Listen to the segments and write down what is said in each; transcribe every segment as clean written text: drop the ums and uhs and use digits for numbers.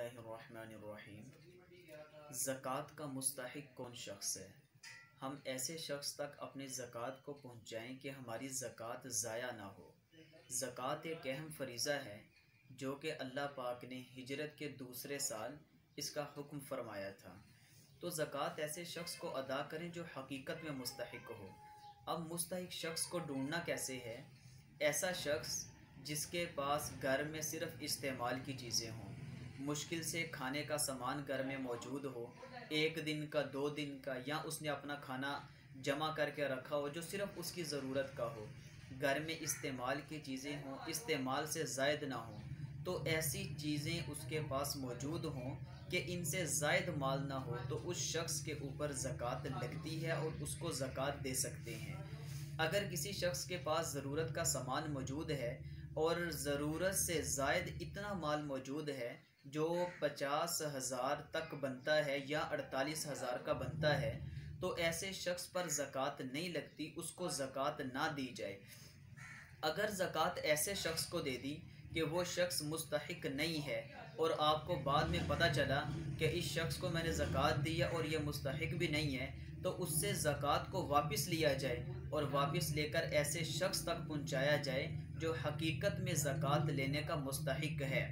बिस्मिल्लाहिर्रहमानिर्रहीम। ज़कात का मुस्तहिक कौन शख्स है? हम ऐसे शख्स तक अपनी ज़कात को पहुँचाएँ कि हमारी ज़कात ज़ाया ना हो। ज़कात एक अहम फ़रीज़ा है जो कि अल्लाह पाक ने हिजरत के दूसरे साल इसका हुक्म फरमाया था। तो ज़कात ऐसे शख्स को अदा करें जो हकीकत में मुस्तहिक हो। अब मुस्तहिक शख्स को ढूंढना कैसे है? ऐसा शख्स जिसके पास घर में सिर्फ़ इस्तेमाल की चीज़ें हों, मुश्किल से खाने का सामान घर में मौजूद हो, एक दिन का, 2 दिन का, या उसने अपना खाना जमा करके रखा हो जो सिर्फ़ उसकी ज़रूरत का हो, घर में इस्तेमाल की चीज़ें हों, इस्तेमाल से ज़ायद ना हों, तो ऐसी चीज़ें उसके पास मौजूद हों कि इनसे ज़ायद माल ना हो, तो उस शख्स के ऊपर ज़कात लगती है और उसको ज़कात दे सकते हैं। अगर किसी शख्स के पास ज़रूरत का सामान मौजूद है और ज़रूरत से ज़ायद इतना माल मौजूद है जो 50,000 तक बनता है या 48,000 का बनता है, तो ऐसे शख्स पर ज़कात नहीं लगती, उसको ज़कात ना दी जाए। अगर ज़कात ऐसे शख्स को दे दी कि वो शख्स मुस्तहिक नहीं है और आपको बाद में पता चला कि इस शख्स को मैंने ज़कात दी है और ये मुस्तहिक भी नहीं है, तो उससे ज़कात को वापस लिया जाए और वापस लेकर ऐसे शख्स तक पहुंचाया जाए जो हकीकत में ज़कात लेने का मुस्तहिक है।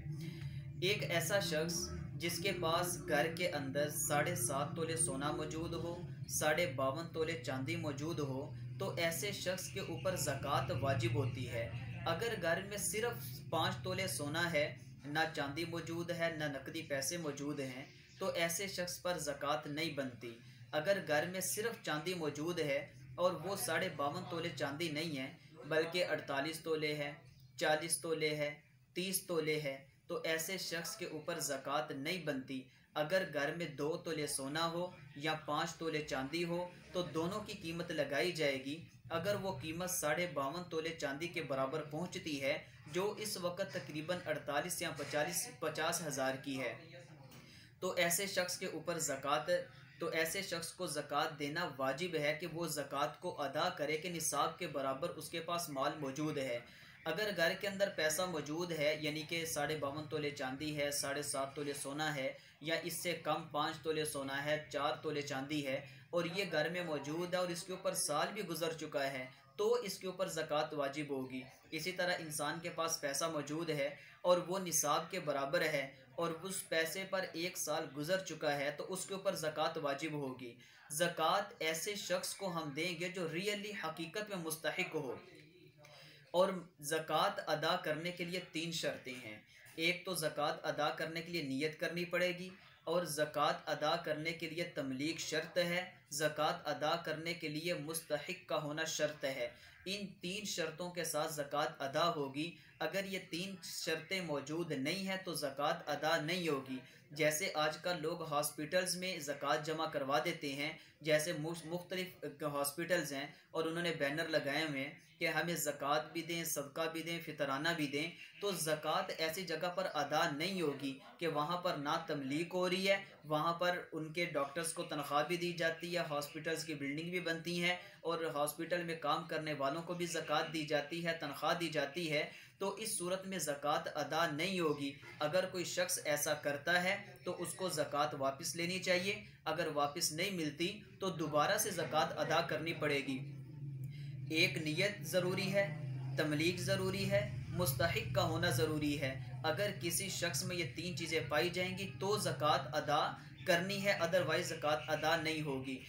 एक ऐसा शख्स जिसके पास घर के अंदर 7.5 तोले सोना मौजूद हो, 52.5 तोले चांदी मौजूद हो, तो ऐसे शख्स के ऊपर ज़कात वाजिब होती है। अगर घर में सिर्फ 5 तोले सोना है, ना चांदी मौजूद है, ना नकदी पैसे मौजूद हैं, तो ऐसे शख्स पर ज़कात नहीं बनती। अगर घर में सिर्फ चांदी मौजूद है और वो 52.5 तोले चांदी नहीं है, बल्कि 48 तोले है, 40 तोले है, 30 तोले है, तो ऐसे शख्स के ऊपर ज़कात नहीं बनती। अगर घर में 2 तोले सोना हो या 5 तोले चांदी हो, तो दोनों की कीमत लगाई जाएगी। अगर वो कीमत 52.5 तोले चांदी के बराबर पहुंचती है, जो इस वक्त तकरीबन 48 या 50 हज़ार की है, तो ऐसे शख्स के ऊपर ज़कात तो ऐसे शख्स को ज़कात देना वाजिब है कि वो ज़कात को अदा करे कि निसाब के बराबर उसके पास माल मौजूद है। अगर घर के अंदर पैसा मौजूद है, यानी कि 52.5 तोले चांदी है, 7.5 तोले सोना है, या इससे कम 5 तोले सोना है, 4 तोले चांदी है, और ये घर में मौजूद है और इसके ऊपर साल भी गुजर चुका है, तो इसके ऊपर ज़कात वाजिब होगी। इसी तरह इंसान के पास पैसा मौजूद है और वो निसाब के बराबर है और उस पैसे पर 1 साल गुजर चुका है, तो उसके ऊपर ज़कात वाजिब होगी। ज़कात ऐसे शख्स को हम देंगे जो रियली हकीकत में मुस्तहिक हो। और ज़कात अदा करने के लिए 3 शर्तें हैं। एक तो ज़कात अदा करने के लिए नियत करनी पड़ेगी, और ज़कात अदा करने के लिए तमलीक शर्त है, ज़कात अदा करने के लिए मुस्तहिक का होना शर्त है। इन 3 शर्तों के साथ ज़कात अदा होगी। अगर ये 3 शर्तें मौजूद नहीं हैं तो ज़कात अदा नहीं होगी। जैसे आजकल लोग हॉस्पिटल्स में ज़कात जमा करवा देते हैं, जैसे मुख्तलिफ हॉस्पिटल्स हैं और उन्होंने बैनर लगाए हुए हैं कि हमें ज़कात भी दें, सदका भी दें, फितराना भी दें, तो ज़कात ऐसी जगह पर अदा नहीं होगी कि वहाँ पर ना तमलीक हो रही है, वहाँ पर उनके डॉक्टर्स को तनख्वाह भी दी जाती है, हॉस्पिटल्स की बिल्डिंग भी बनती हैं और हॉस्पिटल में काम करने वालों को भी ज़कात दी जाती है, तनख्वाह दी जाती है, तो इस सूरत में ज़कात अदा नहीं होगी। अगर कोई शख्स ऐसा करता है तो उसको ज़कात वापस लेनी चाहिए। अगर वापस नहीं मिलती तो दोबारा से ज़कात अदा करनी पड़ेगी। एक नियत ज़रूरी है, तमलीक ज़रूरी है, मुस्तहिक का होना ज़रूरी है। अगर किसी शख्स में ये 3 चीज़ें पाई जाएंगी तो ज़कात अदा करनी है, अदरवाइज़ ज़कात अदा नहीं होगी।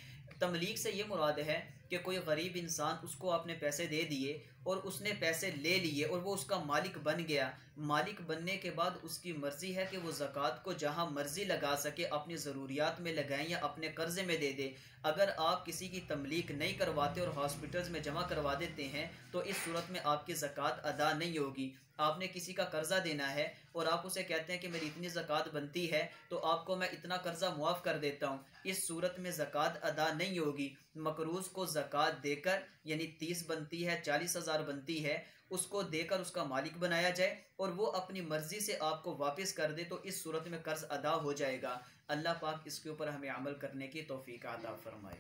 तमलीक से ये मुराद है कि कोई गरीब इंसान, उसको आपने पैसे दे दिए और उसने पैसे ले लिए और वो उसका मालिक बन गया। मालिक बनने के बाद उसकी मर्ज़ी है कि वो ज़कात को जहाँ मर्ज़ी लगा सके, अपनी ज़रूरियात में लगाएं या अपने कर्ज़े में दे दे। अगर आप किसी की तमलीक नहीं करवाते और हॉस्पिटल्स में जमा करवा देते हैं, तो इस सूरत में आपकी ज़कात अदा नहीं होगी। आपने किसी का कर्जा देना है और आप उसे कहते हैं कि मेरी इतनी ज़कात बनती है, तो आपको मैं इतना कर्जा मुआफ़ कर देता हूँ, इस सूरत में ज़कात अदा नहीं होगी। मकरूज़ को ज़कात देकर, यानी 30 बनती है, 40,000 बनती है, उसको देकर उसका मालिक बनाया जाए और वो अपनी मर्ज़ी से आपको वापस कर दे, तो इस सूरत में कर्ज अदा हो जाएगा। अल्लाह पाक इसके ऊपर हमें अमल करने की तौफीक अता फरमाए।